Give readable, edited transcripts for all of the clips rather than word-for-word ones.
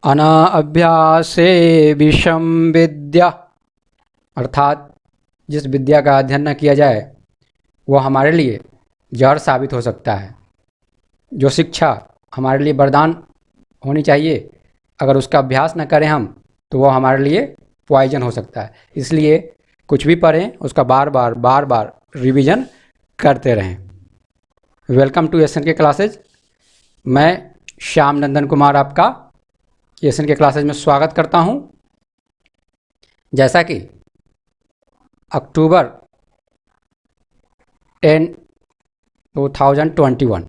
अनाभ्यासे विषम विद्या, अर्थात जिस विद्या का अध्ययन न किया जाए वो हमारे लिए जहर साबित हो सकता है। जो शिक्षा हमारे लिए वरदान होनी चाहिए, अगर उसका अभ्यास न करें हम तो वो हमारे लिए पॉइजन हो सकता है। इसलिए कुछ भी पढ़ें उसका बार बार रिवीजन करते रहें। वेलकम टू एसएन के क्लासेज। मैं श्याम नंदन कुमार आपका एसएन के क्लासेज में स्वागत करता हूं। जैसा कि अक्टूबर 10, 2021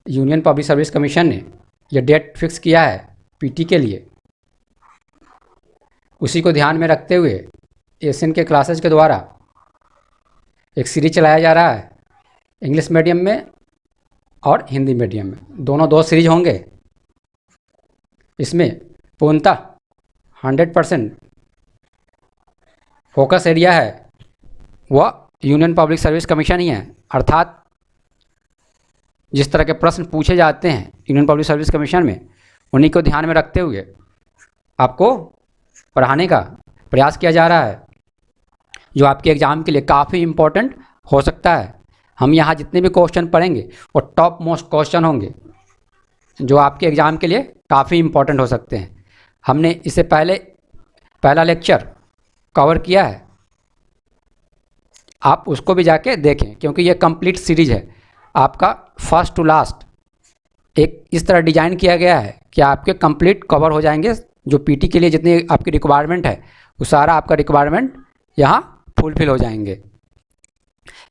यूनियन पब्लिक सर्विस कमीशन ने यह डेट फिक्स किया है पीटी के लिए। उसी को ध्यान में रखते हुए एसएन के क्लासेज के द्वारा एक सीरीज चलाया जा रहा है इंग्लिश मीडियम में और हिंदी मीडियम में, दोनों दो सीरीज होंगे। इसमें पूर्णतः 100% फोकस एरिया है वह यूनियन पब्लिक सर्विस कमीशन ही है। अर्थात जिस तरह के प्रश्न पूछे जाते हैं यूनियन पब्लिक सर्विस कमीशन में, उन्हीं को ध्यान में रखते हुए आपको पढ़ाने का प्रयास किया जा रहा है, जो आपके एग्ज़ाम के लिए काफ़ी इम्पोर्टेंट हो सकता है। हम यहाँ जितने भी क्वेश्चन पढ़ेंगे वो टॉप मोस्ट क्वेश्चन होंगे जो आपके एग्ज़ाम के लिए काफ़ी इम्पोर्टेंट हो सकते हैं। हमने इससे पहले पहला लेक्चर कवर किया है, आप उसको भी जाके देखें, क्योंकि ये कंप्लीट सीरीज है। आपका फर्स्ट टू लास्ट एक इस तरह डिज़ाइन किया गया है कि आपके कंप्लीट कवर हो जाएंगे। जो पीटी के लिए जितनी आपकी रिक्वायरमेंट है वो सारा आपका रिक्वायरमेंट यहाँ फुलफिल हो जाएंगे।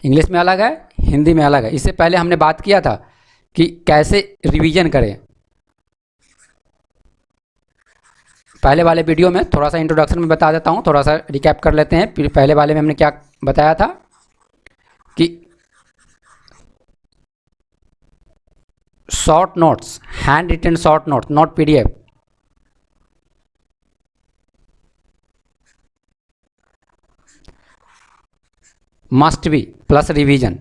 इंग्लिश में अलग है, हिंदी में अलग है। इससे पहले हमने बात किया था कि कैसे रिवीजन करें। पहले वाले वीडियो में थोड़ा सा इंट्रोडक्शन में बता देता हूँ, थोड़ा सा रिकैप कर लेते हैं। पहले वाले में हमने क्या बताया था कि short notes, hand written short notes, not PDF, must be plus revision.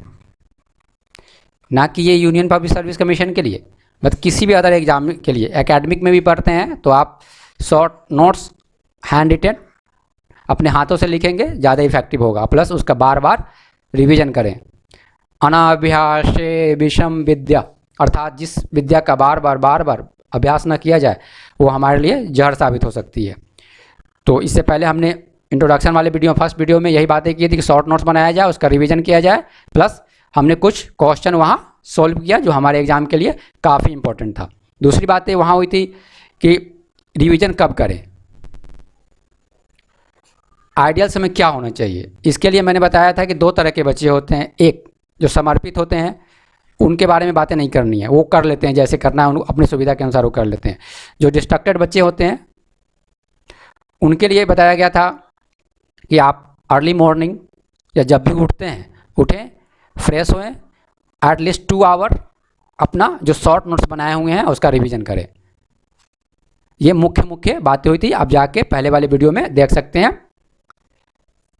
ना कि ये यूनियन पब्लिक सर्विस कमीशन के लिए, बट किसी भी अदर एग्जाम के लिए, एकेडमिक में भी पढ़ते हैं तो आप शॉर्ट नोट्स हैंड रिटन अपने हाथों से लिखेंगे, ज़्यादा इफेक्टिव होगा। प्लस उसका बार बार रिवीजन करें। अनाभ्यासे विषम विद्या, अर्थात जिस विद्या का बार बार अभ्यास न किया जाए वो हमारे लिए जहर साबित हो सकती है। तो इससे पहले हमने इंट्रोडक्शन वाले वीडियो, फर्स्ट वीडियो में यही बातें की थी कि शॉर्ट नोट्स बनाया जाए, उसका रिवीजन किया जाए, प्लस हमने कुछ क्वेश्चन वहाँ सॉल्व किया जो हमारे एग्जाम के लिए काफ़ी इंपॉर्टेंट था। दूसरी बातें वहाँ हुई थी कि रिवीजन कब करें, आइडियल समय क्या होना चाहिए। इसके लिए मैंने बताया था कि दो तरह के बच्चे होते हैं। एक जो समर्पित होते हैं, उनके बारे में बातें नहीं करनी है, वो कर लेते हैं जैसे करना है, उनको अपनी सुविधा के अनुसार वो कर लेते हैं। जो डिस्ट्रैक्टेड बच्चे होते हैं उनके लिए बताया गया था कि आप अर्ली मॉर्निंग या जब भी उठते हैं उठें, फ्रेश होएं, एटलीस्ट 2 आवर अपना जो शॉर्ट नोट्स बनाए हुए हैं उसका रिवीजन करें। ये मुख्य बातें हुई थी, आप जाके पहले वाले वीडियो में देख सकते हैं।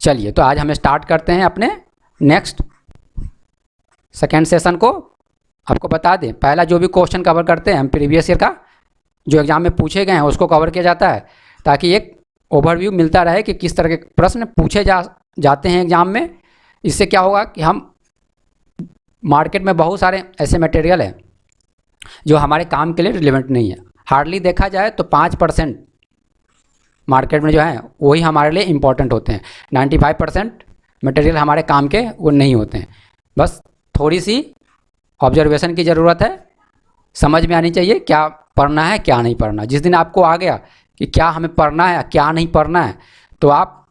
चलिए तो आज हम स्टार्ट करते हैं अपने नेक्स्ट सेकेंड सेशन को। आपको बता दें, पहला जो भी क्वेश्चन कवर करते हैं हम प्रीवियस ईयर का जो एग्जाम में पूछे गए हैं उसको कवर किया जाता है, ताकि एक ओवरव्यू मिलता रहे कि किस तरह के प्रश्न पूछे जाते हैं एग्जाम में। इससे क्या होगा कि हम मार्केट में बहुत सारे ऐसे मटेरियल हैं जो हमारे काम के लिए रिलेवेंट नहीं है। हार्डली देखा जाए तो 5% मार्केट में जो है वही हमारे लिए इम्पोर्टेंट होते हैं। 95% मटेरियल हमारे काम के वो नहीं होते हैं। बस थोड़ी सी ऑब्जर्वेशन की ज़रूरत है, समझ में आनी चाहिए क्या पढ़ना है क्या नहीं पढ़ना। जिस दिन आपको आ गया कि क्या हमें पढ़ना है क्या नहीं पढ़ना है, तो आप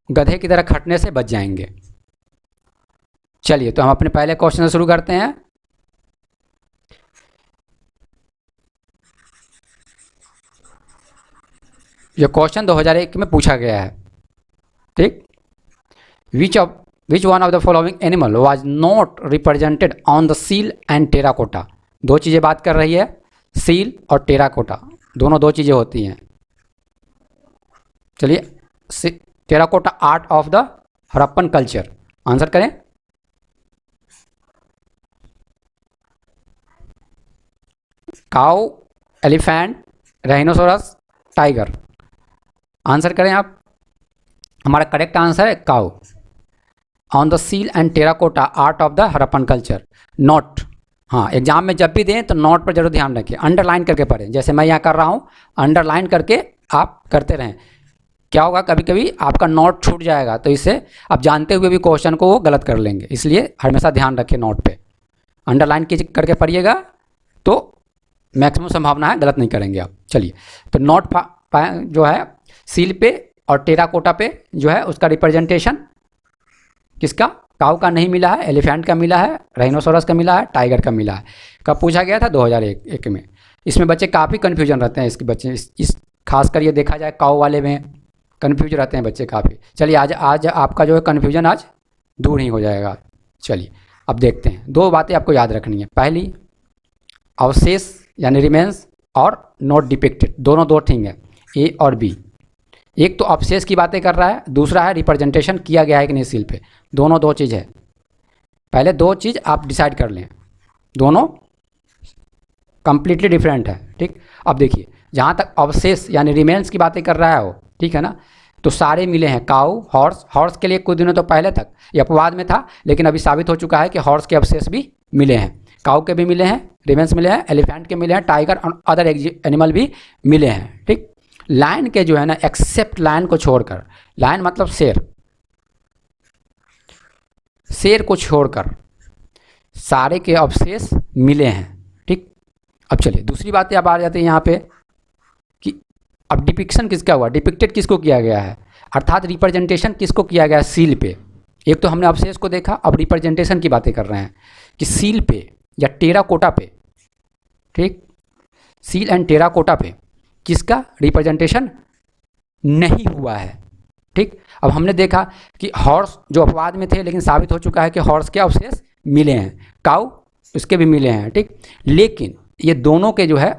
गधे की तरह खटने से बच जाएंगे। चलिए तो हम अपने पहले क्वेश्चन से शुरू करते हैं। ये क्वेश्चन 2001 में पूछा गया है, ठीक। विच one of the following animal was not represented on the seal and terracotta. दो चीज़ें बात कर रही है, सील और टेराकोटा, दोनों दो चीज़ें होती हैं। चलिए, terracotta art of the Harappan culture, answer करें। Cow, elephant, rhinoceros, tiger. Answer करें आप। हमारा करेक्ट आंसर है cow. On the seal and terracotta art of the Harappan culture. Note, हाँ एग्जाम में जब भी दें तो नोट पर जरूर ध्यान रखें, अंडरलाइन करके पढ़ें, जैसे मैं यहाँ कर रहा हूँ, अंडरलाइन करके आप करते रहें। क्या होगा, कभी कभी आपका नोट छूट जाएगा, तो इससे आप जानते हुए भी क्वेश्चन को वो गलत कर लेंगे, इसलिए हमेशा ध्यान रखें नोट पे, अंडरलाइन करके पढ़िएगा तो मैक्सिमम संभावना है गलत नहीं करेंगे आप। चलिए, तो नोट जो है सील पे और टेराकोटा पे जो है उसका रिप्रेजेंटेशन किसका, काऊ का नहीं मिला है, एलिफेंट का मिला है, राइनोसोरस का मिला है, टाइगर का मिला है। कब पूछा गया था, 2001 में। इसमें बच्चे काफ़ी कन्फ्यूजन रहते हैं, इसके बच्चे इस खासकर ये देखा जाए काऊ वाले में कन्फ्यूज रहते हैं बच्चे काफ़ी। चलिए आज आपका जो है कन्फ्यूजन आज दूर ही हो जाएगा। चलिए अब देखते हैं, दो बातें आपको याद रखनी है। पहली, अवशेष यानी रिमेंस और नॉट डिपिक्टेड, दोनों दो ठीक है, ए और बी। एक तो अवशेष की बातें कर रहा है, दूसरा है रिप्रेजेंटेशन किया गया है कि नहीं सील पे, दोनों दो चीज़ है। पहले दो चीज़ आप डिसाइड कर लें, दोनों कंप्लीटली डिफरेंट है। ठीक, अब देखिए जहाँ तक अवशेष यानी रिमेन्स की बातें कर रहा है वो, ठीक है ना, तो सारे मिले हैं, काऊ, हॉर्स के लिए कुछ दिनों तो पहले तक ये अपवाद में था, लेकिन अभी साबित हो चुका है कि हॉर्स के अवशेष भी मिले हैं, काऊ के भी मिले हैं, रिमेन्स मिले हैं, एलिफेंट के मिले हैं, टाइगर और अदर एनिमल भी मिले हैं। ठीक, लायन के जो है ना, एक्सेप्ट लायन को छोड़कर, लायन मतलब शेर, शेर को छोड़कर सारे के अवशेष मिले हैं। ठीक, अब चलिए दूसरी बातें अब आ जाती है यहाँ पे कि अब डिपिक्शन किसका हुआ, डिपिक्टेड किसको किया गया है, अर्थात रिप्रेजेंटेशन किसको किया गया है सील पे। एक तो हमने अवशेष को देखा, अब रिप्रेजेंटेशन की बातें कर रहे हैं कि सील पे या टेराकोटा पे, ठीक, सील एंड टेराकोटा पे किसका रिप्रेजेंटेशन नहीं हुआ है। ठीक, अब हमने देखा कि हॉर्स जो अपवाद में थे, लेकिन साबित हो चुका है कि हॉर्स के अवशेष मिले हैं, काऊ उसके भी मिले हैं। ठीक, लेकिन ये दोनों के जो है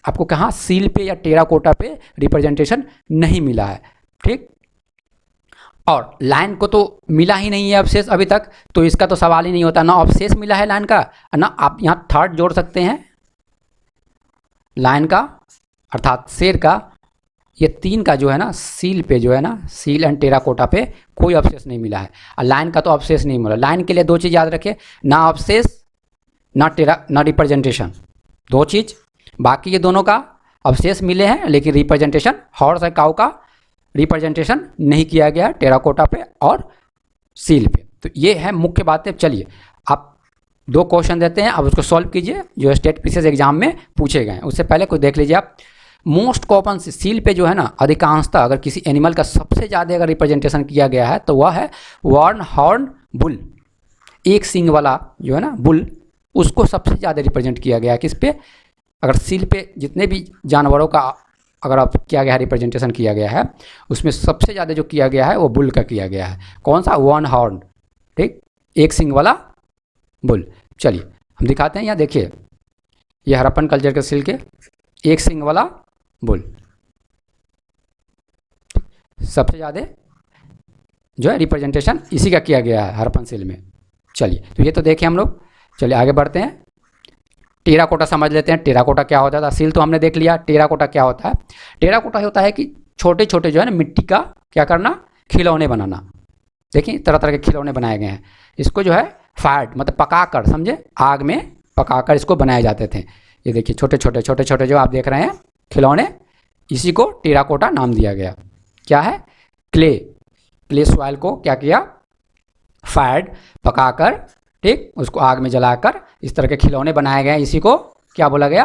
आपको कहाँ, सील पे या टेराकोटा पे रिप्रेजेंटेशन नहीं मिला है। ठीक, और लायन को तो मिला ही नहीं है अवशेष अभी तक, तो इसका तो सवाल ही नहीं होता, ना अवशेष मिला है लायन का, ना आप यहाँ थर्ड जोड़ सकते हैं लायन का अर्थात शेर का, ये तीन का जो है ना सील पे जो है ना, सील एंड टेराकोटा पे कोई अवशेष नहीं मिला है, और लायन का तो अवशेष नहीं मिला। लायन के लिए दो चीज़ याद रखें, ना अवशेष ना रिप्रेजेंटेशन, दो चीज़। बाकी ये दोनों का अवशेष मिले हैं, लेकिन रिप्रेजेंटेशन हॉर्स और काऊ का रिप्रेजेंटेशन नहीं किया गया टेराकोटा पे और सील पे। तो ये है मुख्य बातें। चलिए आप दो क्वेश्चन देते हैं, अब उसको सॉल्व कीजिए जो स्टेट पीसीएस एग्जाम में पूछे गए हैं। उससे पहले कुछ देख लीजिए आप, मोस्ट कॉमन सील पे जो है ना, अधिकांशतः अगर किसी एनिमल का सबसे ज़्यादा अगर रिप्रेजेंटेशन किया गया है तो वह है वार्न हॉर्न बुल, एक सींग वाला जो है ना बुल, उसको सबसे ज़्यादा रिप्रेजेंट किया गया है। किस पे, अगर सील पे जितने भी जानवरों का अगर आप किया गया है रिप्रेजेंटेशन किया गया है, उसमें सबसे ज़्यादा जो किया गया है वो बुल का किया गया है। कौन सा, वन हॉर्न, ठीक, एक सींग वाला बुल। चलिए हम दिखाते हैं, यहाँ देखिए ये हड़प्पन कल्चर के सील के एक सींग वाला बुल सबसे ज़्यादा जो है रिप्रेजेंटेशन इसी का किया गया है हड़प्पन सील में। चलिए तो ये तो देखें हम लोग, चलिए आगे बढ़ते हैं। टेराकोटा समझ लेते हैं, टेराकोटा क्या होता था। सील तो हमने देख लिया, टेराकोटा क्या होता है। टेराकोटा होता है कि छोटे छोटे जो है ना मिट्टी का क्या करना, खिलौने बनाना। देखिए तरह तरह के खिलौने बनाए गए हैं, इसको जो है फायर्ड मतलब पकाकर, समझे, आग में पकाकर इसको बनाए जाते थे। ये देखिए छोटे छोटे जो आप देख रहे हैं खिलौने, इसी को टेराकोटा नाम दिया गया। क्या है, क्ले सॉइल को क्या किया, फायर्ड पकाकर, ठीक, उसको आग में जलाकर इस तरह के खिलौने बनाए गए, इसी को क्या बोला गया,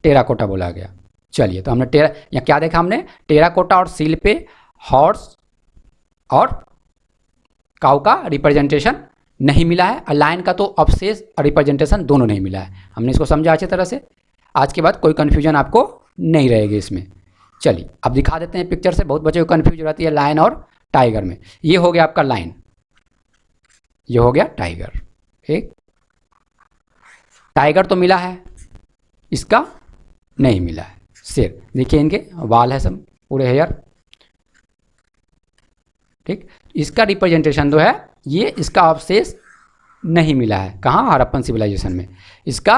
टेराकोटा बोला गया। चलिए तो हमने यहाँ क्या देखा, हमने टेराकोटा और सील पे हॉर्स और काऊ का रिप्रेजेंटेशन नहीं मिला है, और लायन का तो अवशेष और रिप्रेजेंटेशन दोनों नहीं मिला है। हमने इसको समझा अच्छी तरह से, आज के बाद कोई कन्फ्यूजन आपको नहीं रहेगी इसमें। चलिए अब दिखा देते हैं पिक्चर से, बहुत बच्चों को कन्फ्यूज रहती है लायन और टाइगर में। ये हो गया आपका लायन, ये हो गया टाइगर। ठीक, टाइगर तो मिला है, इसका नहीं मिला है शेर। देखिए इनके बाल है सब पूरे हेयर, ठीक, इसका रिप्रेजेंटेशन जो है ये, इसका अवशेष नहीं मिला है। कहाँ, हड़प्पन सिविलाइजेशन में इसका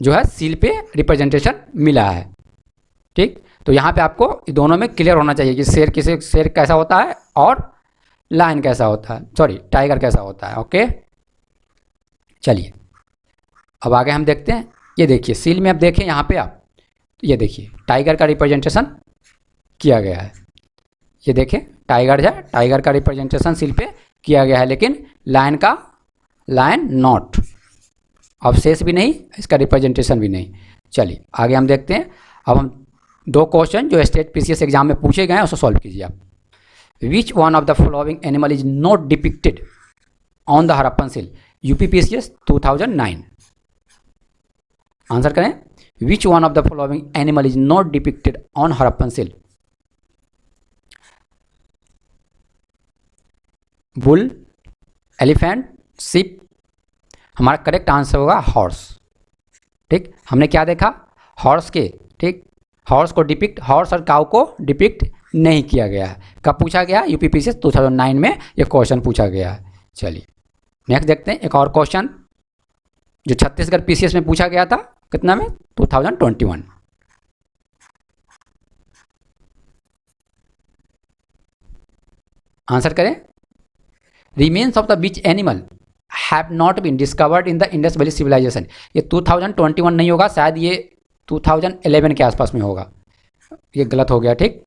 जो है सील पे रिप्रेजेंटेशन मिला है। ठीक, तो यहाँ पे आपको दोनों में क्लियर होना चाहिए कि शेर कैसा होता है और लायन कैसा होता है, सॉरी टाइगर कैसा होता है। ओके, चलिए अब आगे हम देखते हैं। ये देखिए सील में अब देखें यहाँ पे आप, ये देखिए टाइगर का रिप्रेजेंटेशन किया गया है। ये देखें टाइगर है, टाइगर का रिप्रेजेंटेशन सील पे किया गया है, लेकिन लायन नॉट, अवशेष भी नहीं, इसका रिप्रेजेंटेशन भी नहीं। चलिए आगे हम देखते हैं। अब हम 2 क्वेश्चन जो स्टेट पीसीएस एग्जाम में पूछे गए हैं उसको सॉल्व कीजिए आप। Which one of the following animal is not depicted on the Harappan seal, UP PCS 2009। Answer करें, which one of the following animal is not depicted on Harappan seal. Bull, elephant, ship. हमारा correct answer होगा horse. ठीक, हमने क्या देखा, horse के, ठीक, horse और काऊ को डिपिक्ट नहीं किया गया है। कब पूछा गया, यूपी पीसीएस 2009 में ये क्वेश्चन पूछा गया है। चलिए नेक्स्ट देखते हैं एक और क्वेश्चन जो छत्तीसगढ़ पीसीएस में पूछा गया था, कितना में, 2021। आंसर करें, remains of the which animal have not been discovered in the Indus valley civilisation. ये 2021 नहीं होगा, शायद ये 2011 के आसपास में होगा, ये गलत हो गया। ठीक,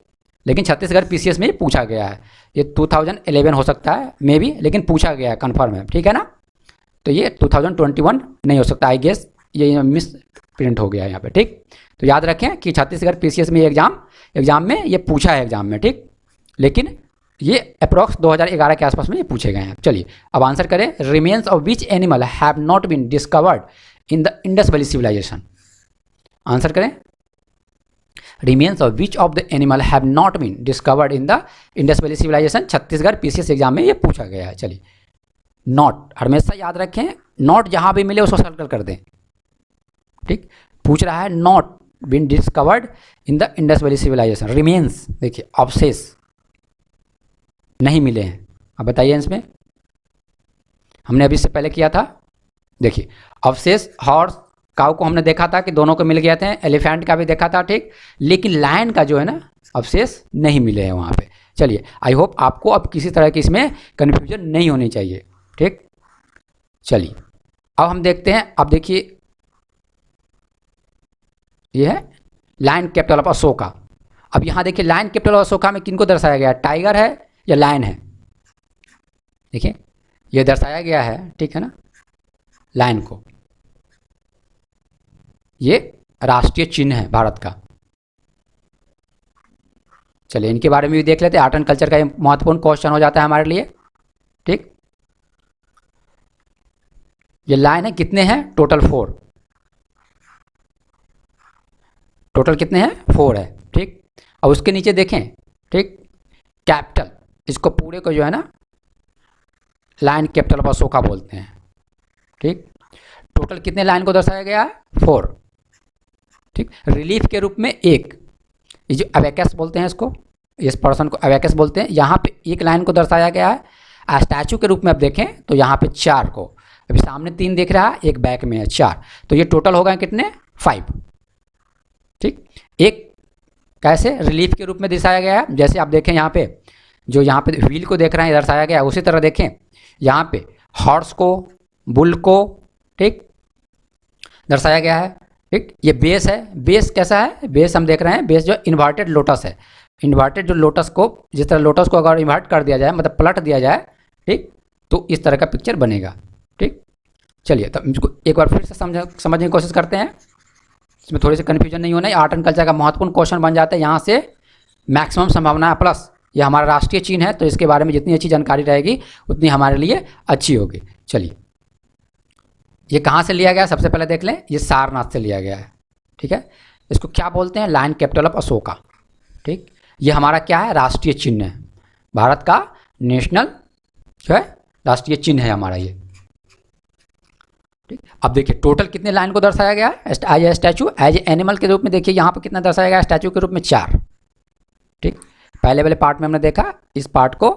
लेकिन छत्तीसगढ़ पीसीएस में पूछा गया है, ये 2011 हो सकता है मे बी, लेकिन पूछा गया है, कन्फर्म है। ठीक है ना, तो ये 2021 नहीं हो सकता, आई गेस ये मिस प्रिंट हो गया है यहाँ पे। ठीक, तो याद रखें कि छत्तीसगढ़ पीसीएस में एग्जाम में ये पूछा है एग्जाम में। ठीक, लेकिन ये अप्रॉक्स 2011 के आसपास में ये पूछे गए हैं। चलिए अब आंसर करें, remains of which animal have not been discovered in the Indus valley civilisation. Answer करें, remains of which of the animal have not been discovered in the Indus valley civilisation. Chhattisgarh PCS exam में ये पूछा गया है। चलिए not हमेशा याद रखें, नॉट जहाँ भी मिले उसको सर्कल कर दें। ठीक, पूछ रहा है not been discovered in the Indus valley civilisation. Remains देखिए अवशेष नहीं मिले हैं। अब बताइए इसमें, हमने अभी से पहले किया था, देखिए अवशेष हॉर्स काऊ को हमने देखा था कि दोनों को मिल गए थे, एलिफेंट का भी देखा था। ठीक, लेकिन लायन का जो है ना अवशेष नहीं मिले हैं वहाँ पे। चलिए आई होप आपको अब किसी तरह की इसमें कन्फ्यूजन नहीं होनी चाहिए। ठीक, चलिए अब हम देखते हैं। अब देखिए ये है लायन कैपिटल ऑफ अशोका। अब यहाँ देखिए लायन कैपिटल ऑफ अशोका में किनको दर्शाया गया है, टाइगर है या लायन है। देखिए ये दर्शाया गया है, ठीक है ना, लायन को। ये राष्ट्रीय चिन्ह है भारत का। चलिए इनके बारे में भी देख लेते हैं, आर्ट एंड कल्चर का ये महत्वपूर्ण क्वेश्चन हो जाता है हमारे लिए। ठीक, ये लायन है, कितने हैं टोटल 4, टोटल कितने हैं 4 है। ठीक, अब उसके नीचे देखें, ठीक, कैपिटल, इसको पूरे को जो है ना लायन कैपिटल ऑफ अशोका बोलते हैं। ठीक, टोटल कितने लायन को दर्शाया गया है 4। ठीक, रिलीफ के रूप में 1, ये जो अबैकस बोलते हैं इसको, इस पर्सन को अबैकस बोलते हैं, यहाँ पे 1 लाइन को दर्शाया गया है। स्टैचू के रूप में आप देखें तो यहाँ पे 4 को, अभी सामने 3 दिख रहा है, एक बैक में है 4, तो ये टोटल हो गए कितने 5। ठीक, एक कैसे रिलीफ के रूप में दर्शाया गया है, जैसे आप देखें यहाँ पे जो यहाँ पे व्हील को देख रहे हैं दर्शाया गया है, उसी तरह देखें यहाँ पे हॉर्स को, बुल को, ठीक, दर्शाया गया है। ठीक, ये बेस है, बेस कैसा है, बेस हम देख रहे हैं, बेस जो इन्वर्टेड लोटस है, इन्वर्टेड जो लोटस को, जिस तरह लोटस को अगर इन्वर्ट कर दिया जाए, मतलब पलट दिया जाए, ठीक, तो इस तरह का पिक्चर बनेगा। ठीक, चलिए तब इसको एक बार फिर से समझने की कोशिश करते हैं, इसमें थोड़ी सी कन्फ्यूजन नहीं होना है। आर्ट एंड कल्चर का महत्वपूर्ण क्वेश्चन बन जाता है, यहाँ से मैक्सिमम संभावना है, प्लस ये हमारा राष्ट्रीय चिन्ह है, तो इसके बारे में जितनी अच्छी जानकारी रहेगी उतनी हमारे लिए अच्छी होगी। चलिए ये कहाँ से लिया गया, सबसे पहले देख लें, ये सारनाथ से लिया गया है। ठीक है, इसको क्या बोलते हैं, लायन कैपिटल ऑफ अशोका। ठीक, ये हमारा क्या है, राष्ट्रीय चिन्ह है, भारत का नेशनल जो है राष्ट्रीय चिन्ह है हमारा ये। ठीक, अब देखिए टोटल कितने लाइन को दर्शाया गया है as a statue, as a animal के रूप में देखिए यहाँ पर कितना दर्शाया गया है स्टैचू के रूप में 4। ठीक, पहले वाले पार्ट में हमने देखा, इस पार्ट को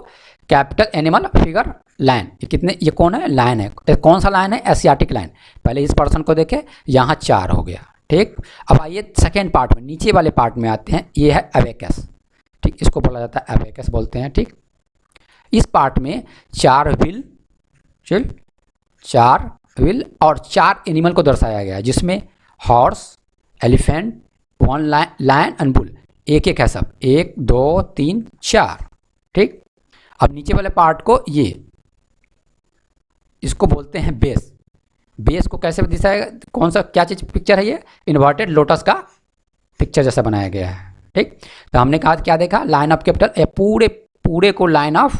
कैपिटल एनिमल फिगर लाइन, ये कितने, ये कौन है, लाइन है, ये कौन सा लाइन है, एशियाटिक लाइन। पहले इस पर्सन को देखें, यहाँ 4 हो गया, ठीक। अब आइए सेकेंड पार्ट में, नीचे वाले पार्ट में आते हैं, ये है अबेकस, ठीक, इसको बोला जाता है अबेकस बोलते हैं, ठीक। इस पार्ट में 4 व्हील, चल 4 व्हील और 4 एनिमल को दर्शाया गया है, जिसमें horse, elephant, 1 lion and bull, एक एक है सब, 1 2 3 4, ठीक। अब नीचे वाले पार्ट को, ये इसको बोलते हैं बेस। बेस को कैसे दिखाएगा, कौन सा, क्या चीज़ पिक्चर है ये, इन्वर्टेड लोटस का पिक्चर जैसा बनाया गया है, ठीक। तो हमने कहा क्या देखा, लाइन ऑफ कैपिटल, ये पूरे पूरे को लाइन ऑफ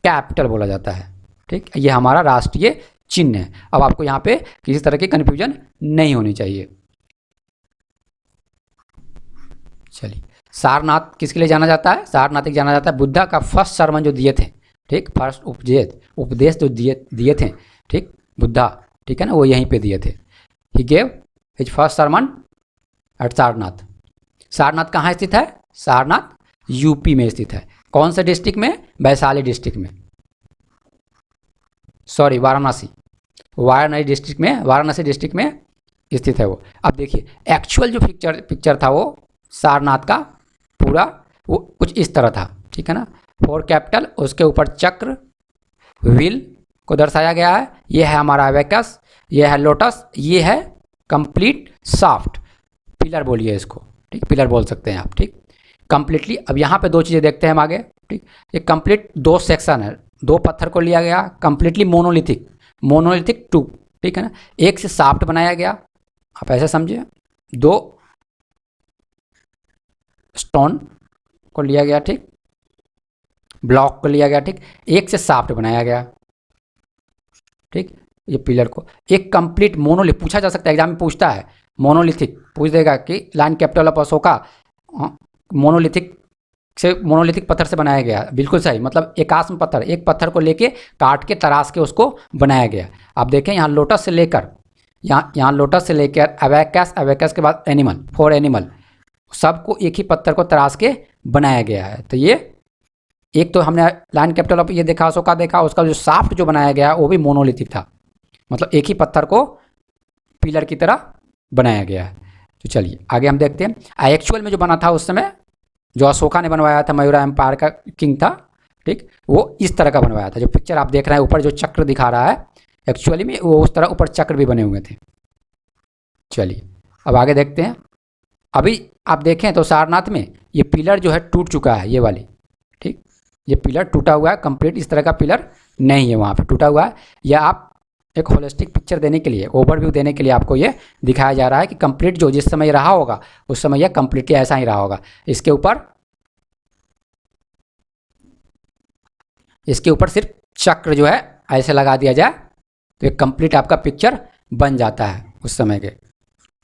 कैपिटल बोला जाता है, ठीक। ये हमारा राष्ट्रीय चिन्ह है। अब आपको यहाँ पे किसी तरह की कन्फ्यूजन नहीं होनी चाहिए। चलिए, सारनाथ किसके लिए जाना जाता है, सारनाथ जाना जाता है बुद्धा का फर्स्ट सरमन जो दिए थे, ठीक, फर्स्ट उपदेश जो दिए थे, ठीक, बुद्धा, ठीक है ना, वो यहीं पे दिए थे। He gave his first sermon at Sarnath. Sarnath कहाँ स्थित है, सारनाथ यूपी में स्थित है। कौन से डिस्ट्रिक्ट में, वैशाली डिस्ट्रिक्ट में, सॉरी वाराणसी डिस्ट्रिक्ट में स्थित है वो। अब देखिए एक्चुअल जो पिक्चर था वो सारनाथ का पूरा वो कुछ इस तरह था, ठीक है ना, 4 कैपिटल, उसके ऊपर चक्र, व्हील को दर्शाया गया है। ये है हमारा अबेकस, ये है लोटस, ये है कंप्लीट शाफ्ट, पिलर बोलिए इसको, ठीक, पिलर बोल सकते हैं आप, ठीक, कंप्लीटली। अब यहाँ पे 2 चीज़ें देखते हैं हम आगे, ठीक। ये कंप्लीट 2 सेक्शन है, 2 पत्थर को लिया गया, कंप्लीटली मोनोलिथिक 2, ठीक है ना, एक से शाफ्ट बनाया गया, आप ऐसे समझिए, 2 स्टोन को लिया गया, ठीक, ब्लॉक को लिया गया, ठीक, एक से शाफ्ट बनाया गया, ठीक। ये पिलर को एक कंप्लीट मोनोलिथ, पूछा जा सकता है, एग्जाम में पूछता है, मोनोलिथिक पूछ देगा कि line capital of Ashoka monolithic पत्थर से बनाया गया, बिल्कुल सही, मतलब एकास्म पत्थर, एक पत्थर को लेके काट के तराश के उसको बनाया गया। आप देखें यहाँ लोटस से लेकर यहाँ लोटस से लेकर अबेकस के बाद एनिमल, 4 एनिमल, सबको एक ही पत्थर को तराश के बनाया गया है। तो ये एक तो हमने लाइन कैपिटल ऑफ ये देखा, अशोका देखा, उसका जो शाफ्ट जो बनाया गया वो भी मोनोलिथिक था, मतलब एक ही पत्थर को पिलर की तरह बनाया गया है। तो चलिए आगे हम देखते हैं एक्चुअल में जो बना था उस समय, जो अशोका ने बनवाया था, मयूरा एम्पायर का किंग था, ठीक, वो इस तरह का बनवाया था। जो पिक्चर आप देख रहे हैं ऊपर जो चक्र दिखा रहा है, एक्चुअली में वो उस तरह ऊपर चक्र भी बने हुए थे। चलिए अब आगे देखते हैं। अभी आप देखें तो सारनाथ में ये पिलर जो है टूट चुका है, ये वाली, ठीक, ये पिलर टूटा हुआ है कंप्लीट, इस तरह का पिलर नहीं है वहाँ पे, टूटा हुआ है। या आप एक होलिस्टिक पिक्चर देने के लिए, ओवरव्यू देने के लिए आपको ये दिखाया जा रहा है कि कंप्लीट जो जिस समय रहा होगा उस समय यह कंप्लीटली ऐसा ही रहा होगा। इसके ऊपर सिर्फ चक्र जो है ऐसे लगा दिया जाए तो एक कंप्लीट आपका पिक्चर बन जाता है उस समय के।